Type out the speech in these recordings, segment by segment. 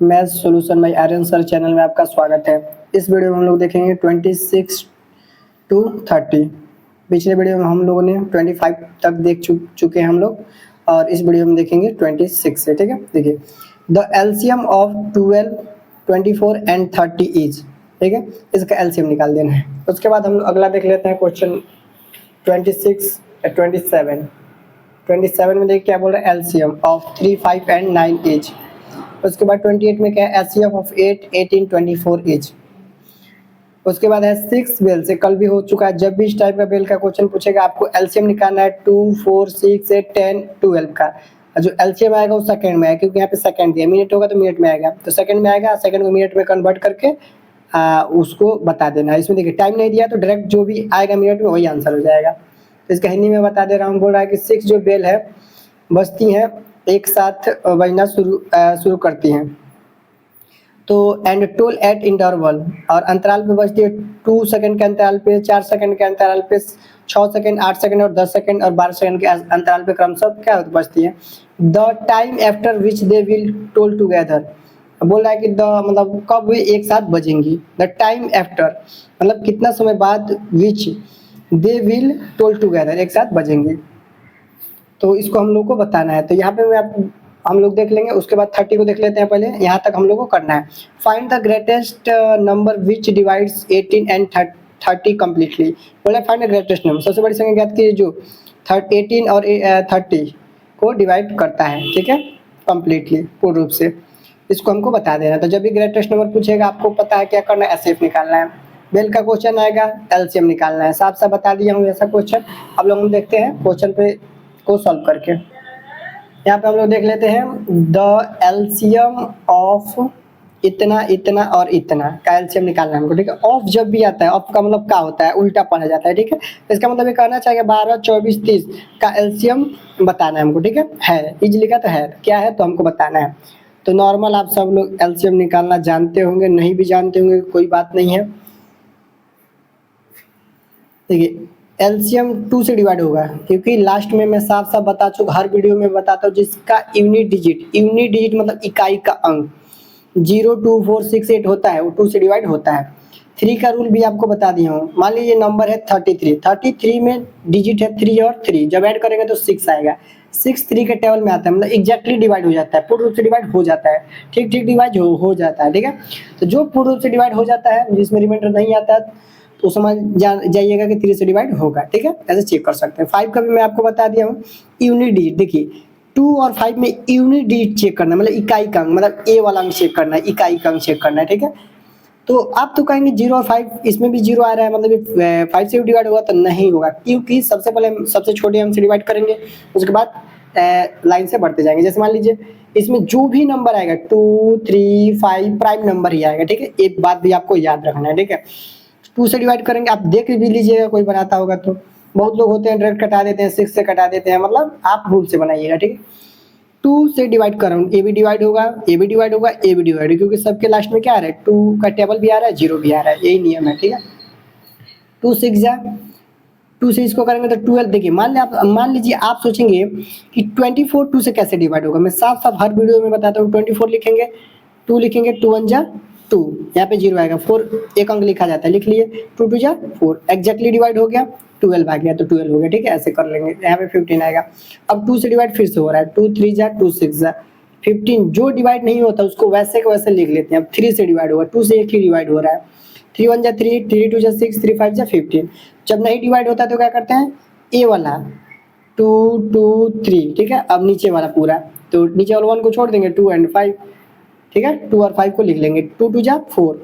Math solution by Aryan sir channel में आपका स्वागत है। इस वीडियो में हम लोग देखेंगे 26 टू 30। पिछले वीडियो में हम लोगों ने 25 तक देख चुके हैं हम लोग, और इस वीडियो में देखेंगे 26 से। ठीक है, देखिए the LCM of 12, 24 and 30 is. ठीक है, इसका एलसीएम निकाल देना है। उसके बाद हम लोग अगला देख लेते हैं क्वेश्चन 26 27। 27 में देखिए क्या बोल रहा है, एलसीएम ऑफ 3, 5 एंड 9 इज। उसके बाद 28 में क्या है, एचसीएफ ऑफ 8, 18, 24 इच। उसके बाद है 6 बेल से, कल भी हो चुका है। जब भी इस टाइप का बेल का क्वेश्चन पूछेगा आपको एलसीएम निकालना है 2, 4, 6, 8, 10, 12 का। जो एलसीएम आएगा वो सेकंड में आएगा, क्योंकि यहाँ पे सेकंड दिया, मिनट होगा तो मिनट में आएगा, तो सेकंड में आएगा। सेकंड को मिनट में कन्वर्ट करके उसको बता देना है। इसमें देखिए टाइम नहीं दिया तो डायरेक्ट जो भी आएगा मिनट में वही आंसर हो जाएगा। तो इसका हिंदी में बता दे रहा हूँ। बोल रहा है कि 6 जो बेल है बजती हैं एक साथ बजना शुरू करती हैं, तो एंड टोल एट इंटरवल, और अंतराल पे बजती है 2 सेकंड के अंतराल पे, 4 सेकंड के अंतराल पे, 6 सेकंड, 8 सेकंड और 10 सेकंड और 12 सेकंड के अंतराल पे क्रमशः क्या बजती है। The time after which they will toll together. बोल रहा है कि द मतलब कब वे एक साथ बजेंगी। द टाइम आफ्टर मतलब कितना समय बाद, विच दे विल टोल टुगेदर एक साथ बजेंगी, तो इसको हम लोग को बताना है। तो यहाँ पे हम लोग देख लेंगे। उसके बाद 30 को देख लेते हैं। पहले यहाँ तक हम लोग को करना है। Find the greatest number which divides 18 and 30 completely. बोला फाइंड द ग्रेटेस्ट नंबर, सबसे बड़ी संख्या ज्ञात कीजिए जो 18 और 30 को डिवाइड करता है। ठीक है, कम्प्लीटली पूर्ण रूप से, इसको हमको बता देना है। तो जब भी ग्रेटेस्ट नंबर पूछेगा आपको पता है क्या करना है, एसएफ निकालना है। बेल का क्वेश्चन आएगा, एलसीएम निकालना है। साफ साफ बता दिया हूँ ऐसा क्वेश्चन। अब लोग हम देखते हैं क्वेश्चन पे को सॉल्व करके। यहाँ पे हम लोग देख लेते हैं द एलसीएम ऑफ इतना, इतना और इतना का एलसीएम निकालना है हमको। ठीक है, ऑफ जब भी आता है, ऑफ का मतलब क्या होता है, उल्टा पढ़ा जाता है। ठीक है, इसका मतलब ये कहना चाहिए 12, 24, 30 का एलसीएम बताना है हमको। ठीक है इज लिखा तो है, क्या है तो हमको बताना है। तो नॉर्मल आप सब लोग एलसीएम निकालना जानते होंगे, नहीं भी जानते होंगे कोई बात नहीं है। देखिए एलसीएम 2 से डिवाइड होगा, क्योंकि लास्ट में मैं साफ साफ बता चुका, हर वीडियो में बताता हूँ, जिसका यूनिट डिजिट मतलब इकाई का अंक 0, 2, 4, 6, 8 होता है वो 2 से डिवाइड होता है। 3 का रूल भी आपको बता दिया हूँ। मान लीजिए नंबर है 33 में डिजिट है 3 और 3, जब ऐड करेंगे तो 6 आएगा। 6 3 के टेबल में आता है, मतलब एग्जैक्टली डिवाइड हो जाता है, पूर्ण रूप से डिवाइड हो जाता है, ठीक डिवाइड हो जाता है। ठीक है, तो जो पूर्ण रूप से डिवाइड हो जाता है, जिसमें रिमाइंडर नहीं आता है, तो समझ जाइएगा कि 3 से डिवाइड होगा। ठीक है, ऐसे चेक कर सकते हैं। 5 का भी मैं आपको बता दिया हूँ। यूनिट डिजिट देखिए 2 और 5 में यूनिट डिजिट चेक करना है, मतलब इकाई का अंक, मतलब ए वाला अंक चेक करना है, इकाई का अंक चेक करना है। ठीक है, तो आप तो कहेंगे 0 और 5, इसमें भी 0 आ रहा है, मतलब 5 से भी डिवाइड होगा, तो नहीं होगा, क्योंकि सबसे पहले सबसे छोटे अंक से डिवाइड करेंगे, उसके बाद लाइन से बढ़ते जाएंगे। जैसे मान लीजिए इसमें जो भी नंबर आएगा 2, 3, 5 प्राइम नंबर ही आएगा। ठीक है, एक बात भी आपको याद रखना है। ठीक है, 2 से डिवाइड करेंगे, आप देख भी लीजिएगा कोई बनाता होगा तो। बहुत लोग होते हैं डायरेक्ट कटा देते हैं, 6 से कटा देते हैं, मतलब आप भूल से बनाइएगा। ठीक है, 2 से डिवाइड कर रहा हूँ, ए भी डिवाइड होगा, ए भी डिवाइड होगा, ए भी डिवाइड होगा, क्योंकि सबके लास्ट में क्या आ रहा है, 2 का टेबल भी आ रहा है, 0 भी आ रहा है, यही नियम है। ठीक है, 2 6 जा 2 से इसको करेंगे तो 12। देखिए मान लीजिए आप सोचेंगे कि 24 2 से कैसे डिवाइड होगा। मैं साफ साफ हर वीडियो में बताता हूँ। 24 लिखेंगे, 2 लिखेंगे, 2 1 जा 2, यहाँ पे 0 आएगा, 4 एक अंक लिखा जाता है, लिख लिए, 2 2 जा 4, एग्जैक्टली डिवाइड हो गया, 12 आ गया तो 12 हो गया। ठीक है, ऐसे कर लेंगे। यहाँ पे 15 आएगा। अब 2 से डिवाइड फिर से हो रहा है, 2 3 जा 2 6 जा 15। जो डिवाइड नहीं होता उसको वैसे के वैसे लिख लेते हैं। अब 3 से डिवाइड होगा, 2 से एक ही डिवाइड हो रहा है, 3 1 जा 3, 3 2 जा 6, 3 5 जा 15। जब नहीं डिवाइड होता तो क्या करते हैं, ए वाला 2 2 3। ठीक है, अब नीचे वाला पूरा, तो नीचे वाला 1 को छोड़ देंगे, 2 एंड 5। ठीक है, 2 और 5 को लिख लेंगे, 2 2 जा 4,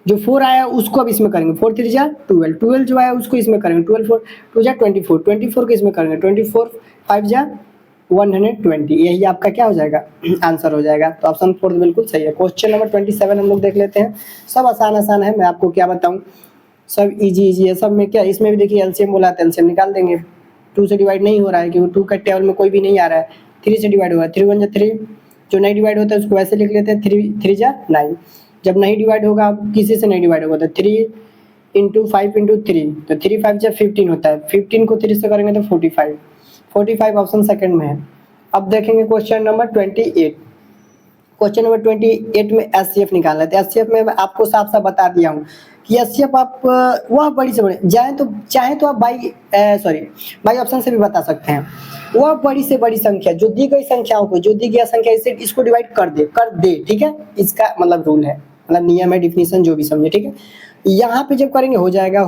जो 4 आया उसको अब इसमें करेंगे, 4 3 जा 12, 12 जो आया उसको इसमें करेंगे, 12 4 2 जा 24, 24 को इसमें करेंगे, 24 5 जा 120। यही आपका क्या हो जाएगा, आंसर हो जाएगा। तो ऑप्शन 4 बिल्कुल सही है। क्वेश्चन नंबर 27 हम लोग देख लेते हैं। सब आसान है, मैं आपको क्या बताऊँ, सब इजी है। सब में क्या, इसमें भी देखिए एलसीएम बोला था, एलसीएम निकाल देंगे। 2 से डिवाइड नहीं हो रहा है, क्योंकि 2 का टेबल में कोई भी नहीं आ रहा है। 3 से डिवाइड हुआ है, 3 1 जा 3, जो नहीं डिवाइड होता है उसको वैसे लिख लेते हैं, 3 3 जा 9। जब नहीं डिवाइड होगा, किसी से नहीं डिवाइड होगा, तो 3 इंटू 5 इंटू 3, तो 3 5 जा 15 होता है। 15 को 3 से करेंगे तो 45 ऑप्शन सेकंड में है। अब देखेंगे क्वेश्चन नंबर 28। क्वेश्चन नंबर 28 में एचसीएफ निकालना है। तो एचसीएफ में मैं आपको साफ साफ बता दिया हूँ कि एचसीएफ आप वह बड़ी से बड़ी चाहे तो आप बाई ऑप्शन से भी बता सकते हैं। वह बड़ी से बड़ी संख्या जो दी गई संख्याओं को, जो दी गई संख्या इससे इसको डिवाइड कर दे, ठीक है। इसका मतलब रूल है, मतलब नियम है, डिफिनीशन जो भी समझे, ठीक है। यहाँ पे जब करेंगे हो जाएगा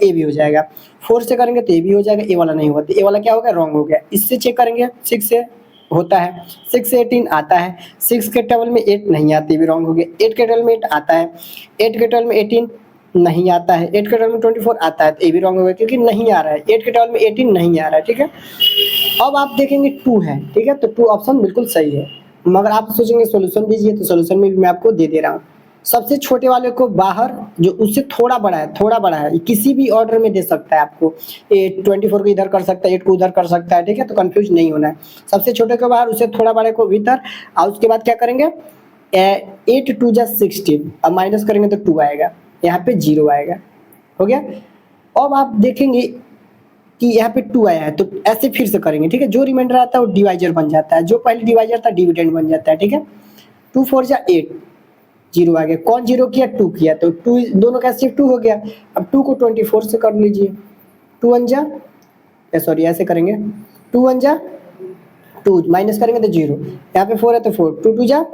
ए भी हो जाएगा। 4 से करेंगे तो ए भी हो जाएगा, ए वाला नहीं होगा तो ए वाला क्या हो गया, रॉन्ग हो गया। इससे चेक करेंगे 6 से होता है, 6 से 18 आता है, 6 के टेबल में 8 नहीं आती, भी रॉन्ग हो गया। 8 के टेबल में 8 आता है, 8 के टेबल में 18 नहीं आता है, 8 के टेबल में 24 आता है, तो ये भी रॉन्ग हो गया क्योंकि नहीं आ रहा है। 8 के टेबल में 18 नहीं आ रहा है, ठीक है। अब आप देखेंगे 2 है, ठीक है, तो 2 ऑप्शन बिल्कुल सही है। मगर आप सोचेंगे सोल्यूशन दीजिए, तो सोल्यूशन में भी मैं आपको दे रहा हूँ। सबसे छोटे वाले को बाहर, जो उससे थोड़ा बड़ा है, किसी भी ऑर्डर में दे सकता है आपको। 24 को इधर कर सकता है, 8 को उधर कर सकता है, ठीक है, तो कंफ्यूज नहीं होना है। सबसे छोटे को बाहर, उससे थोड़ा बड़े को भीतर, और उसके बाद क्या करेंगे, 8 2 जा 16, अब माइनस करेंगे तो 2 आएगा, यहाँ पे 0 आएगा, हो गया। अब आप देखेंगे कि यहाँ पे 2 आया है, तो ऐसे फिर से करेंगे, ठीक है। जो रिमाइंडर आता है वो डिवाइजर बन जाता है, जो पहले डिवाइजर था डिविडेंड बन जाता है, ठीक है। 2 4 जा 8, 0 आ गया। कौन 0 किया, 2 किया, तो 2 दोनों का सिर्फ 2 हो गया। अब 2 को 24 से कर लीजिए, 2 1 जा, सॉरी ऐसे करेंगे, 2 1 जा 2, माइनस करेंगे तो 0, यहाँ पे 4 है तो 4, 2 2 जा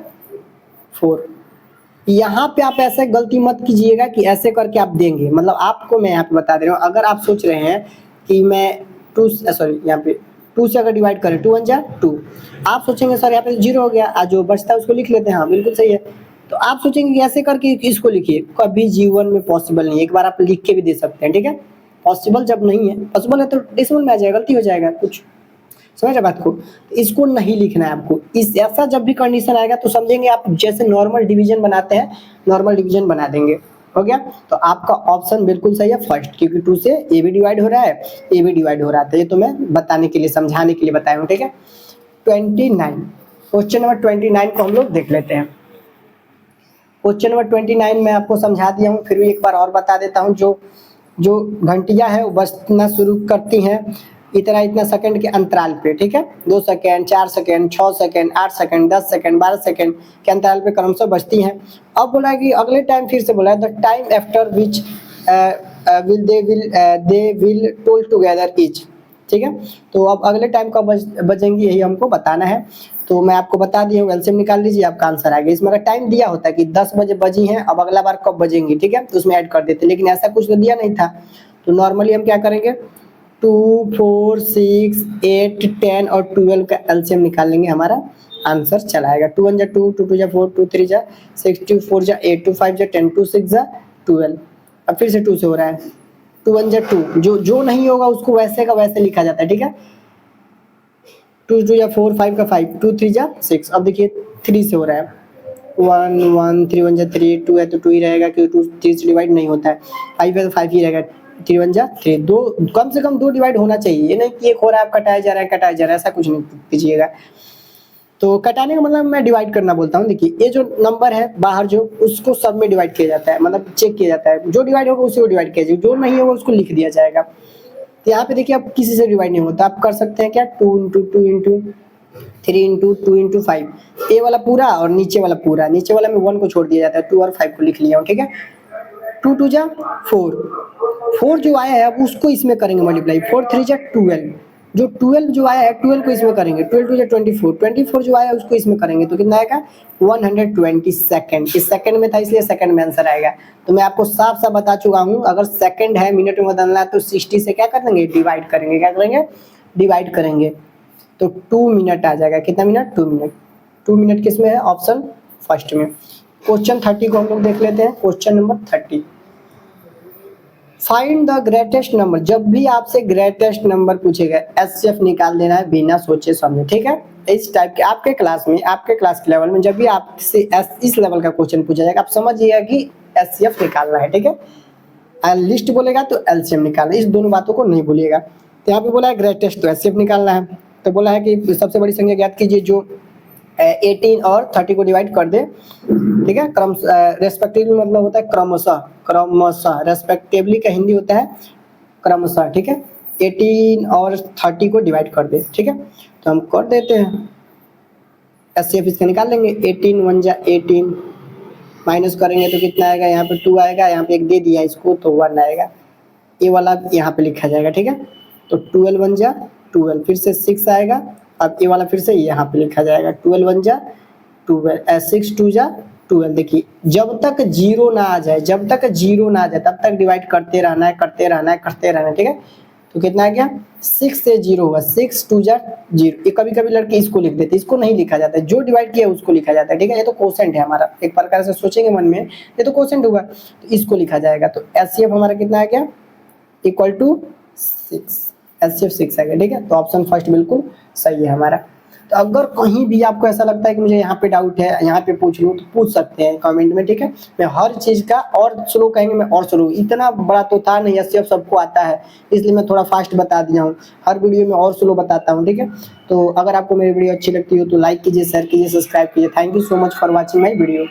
4। यहाँ पे आप ऐसे गलती मत कीजिएगा कि ऐसे करके आप देंगे, मतलब आपको मैं यहाँ पे बता दे रहा हूँ। अगर आप सोच रहे हैं कि मैं 2 यहाँ पे 2 से अगर डिवाइड करें, 2 1 जा 2, आप सोचेंगे सर यहाँ पे 0 हो गया, आज जो बचता है उसको लिख लेते हैं, हाँ बिल्कुल सही है। तो आप सोचेंगे कि ऐसे करके इसको लिखिए, कभी जीवन में पॉसिबल नहीं है। एक बार आप लिख के भी दे सकते हैं, ठीक है। पॉसिबल जब नहीं है, पॉसिबल है तो डेसिमल में आ जाएगा, गलती हो जाएगा कुछ, समझ रहे बात को। इसको नहीं लिखना है आपको। इस ऐसा जब भी कंडीशन आएगा तो समझेंगे आप जैसे नॉर्मल डिवीजन बनाते हैं, नॉर्मल डिवीजन बना देंगे, हो गया। तो आपका ऑप्शन बिल्कुल सही है फर्स्ट, क्योंकि 2 से ए भी डिवाइड हो रहा है, ए भी डिवाइड हो रहा था। ये तो मैं बताने के लिए, समझाने के लिए बताया हूँ, ठीक है। 29, क्वेश्चन नंबर 29 को हम लोग देख लेते हैं। क्वेश्चन नंबर 29 में आपको समझा दिया हूँ, फिर भी एक बार और बता देता हूँ। जो घंटियाँ है वो बजना शुरू करती हैं इतना सेकंड के अंतराल पे, ठीक है। 2 second, 4 second, 6 second, 8 second, 10 second, 12 second के अंतराल पे क्रमशः बजती हैं। अब बोला है कि अगले टाइम, फिर से बोला है the time after which they will toll together etch, ठीक है। तो अब अगले टाइम कब बजेंगी यही हमको बताना है। तो मैं आपको बता दिया हूँ, एलसीएम निकाल लीजिए, आपका आंसर आ गया। इसमें अगर टाइम दिया होता है कि 10 बजे बजी हैं, अब अगला बार कब बजेंगी, ठीक है, तो उसमें ऐड कर देते, लेकिन ऐसा कुछ तो दिया नहीं था। तो नॉर्मली हम क्या करेंगे, 2 4 6 8 10 और 12 का एलसीएम निकाल लेंगे, हमारा आंसर चला आएगा। 2 1 जा 2, 2 2 जा 4, 2 3 जा 6, 2 4 जा 8, 2 5 जा 10, 2 6 जा 12। अब फिर से 2 से हो रहा है, 2 1 जा 2, जो नहीं होगा उसको वैसे का वैसे लिखा जाता है, ठीक है। 2 2 जा 4, 5 का 5, 2 3 जा 6। अब देखिए 3 से हो रहा है, 1 1 3 1 जा 3, 2 है तो 2 ही रहेगा क्योंकि 2 3 से डिवाइड नहीं होता है। 5 है तो 5 ही रहेगा, 3 1 जा 3, 2 कम से कम 2 डिवाइड होना चाहिए, ये नहीं कि एक हो रहा है आप कटाया जा रहा है, ऐसा कुछ नहीं कीजिएगा। तो कटाने का मतलब मैं डिवाइड करना बोलता हूँ। देखिए ये जो नंबर है बाहर, जो उसको सब में डिवाइड किया जाता है, मतलब चेक किया जाता है, जो डिवाइड होगा उसी को डिवाइड किया जाएगा, जो नहीं होगा उसको लिख दिया जाएगा। तो यहाँ पे देखिए आप किसी से डिवाइड नहीं होता, आप कर सकते हैं क्या, 2 × 2 × 3 × 2 × 5, ए वाला पूरा और नीचे वाला पूरा, नीचे वाला में 1 को छोड़ दिया जाता है, 2 और 5 को लिख लिया हूँ, ठीक है। 2 2 जा 4 जो आया है अब उसको इसमें करेंगे मल्टीप्लाई, 4 3 जा 12, जो 12 जो आया है 12 को इसमें करेंगे, 12 2 जा 24, 24 जो आया है उसको इसमें करेंगे, तो कितना आएगा 120 सेकंड। इस सेकंड में था इसलिए सेकंड में आंसर आएगा। तो मैं आपको साफ साफ बता चुका हूँ, अगर सेकंड है मिनट में बदलना है तो 60 से क्या कर देंगे, डिवाइड करेंगे, क्या करेंगे, डिवाइड करेंगे, तो 2 मिनट आ जाएगा। कितना मिनट, 2 मिनट। 2 मिनट किस में है, ऑप्शन फर्स्ट में। क्वेश्चन 30 को हम लोग देख लेते हैं। Question number 30, find the greatest number. जब भी आपसे ग्रेटेस्ट नंबर पूछेगा एचसीएफ निकाल देना है बिना सोचे समझे, ठीक है। इस टाइप के आपके क्लास में, आपके क्लास के लेवल में जब भी आपसे इस लेवल का क्वेश्चन पूछा जाएगा, आप समझिएगा कि एचसीएफ निकालना है, ठीक है। लिस्ट बोलेगा तो एलसीएम निकालना, इस दोनों बातों को नहीं भूलिएगा। तो यहाँ पे बोला है ग्रेटेस्ट, तो एचसीएफ निकालना है। तो बोला है कि सबसे बड़ी संख्या ज्ञात कीजिए जो 18 और 30 को डिवाइड कर दे, ठीक है। क्रम रेस्पेक्टिवली मतलब होता है क्रमशः, रेस्पेक्टिवली का हिंदी होता है क्रमशः, ठीक है। 18 और 30 को डिवाइड कर दे, ठीक है। तो हम कर देते हैं, HCF इसका निकाल लेंगे, 18 1 जा 18, माइनस करेंगे तो कितना आएगा, यहाँ पे 2 आएगा, यहाँ पे एक दे दिया इसको तो 1 आएगा, ये वाला यहाँ पे लिखा जाएगा, ठीक है। तो 12 1 जा 12, फिर से 6 आएगा, अब ये वाला फिर से यहाँ पे लिखा जाएगा, 12 1 जा 12, 6 2 जा 12। देखिए जब तक जीरो ना आ जाए, जब तक जीरो ना आ जाए तब तक डिवाइड करते रहना है, करते रहना है, करते रहना है, ठीक है। तो कितना आ गया, 6 से 0 हुआ, 6 2 जा 0। ये कभी कभी लड़के इसको लिख देते, इसको नहीं लिखा जाता है, जो डिवाइड किया उसको लिखा जाता है, ठीक है। ये तो क्वोशेंट है हमारा, एक प्रकार से सोचेंगे मन में, ये तो क्वोशेंट हुआ, तो इसको लिखा जाएगा। तो HCF हमारा कितना आ गया, इक्वल टू 6, HCF 6 आ गया, ठीक है। तो ऑप्शन फर्स्ट बिल्कुल सही है हमारा। तो अगर कहीं भी आपको ऐसा लगता है कि मुझे यहाँ पे डाउट है, यहाँ पे पूछ लूँ, तो पूछ सकते हैं कमेंट में, ठीक है। मैं हर चीज़ का और स्लो कहेंगे, मैं और स्लो, इतना बड़ा तो था नहीं, HCF सबको आता है, इसलिए मैं थोड़ा फास्ट बता दिया हूँ, हर वीडियो में और स्लो बताता हूँ, ठीक है। तो अगर आपको मेरी वीडियो अच्छी लगती हो तो लाइक कीजिए, शेयर कीजिए, सब्सक्राइब कीजिए। Thank you so much for watching my video.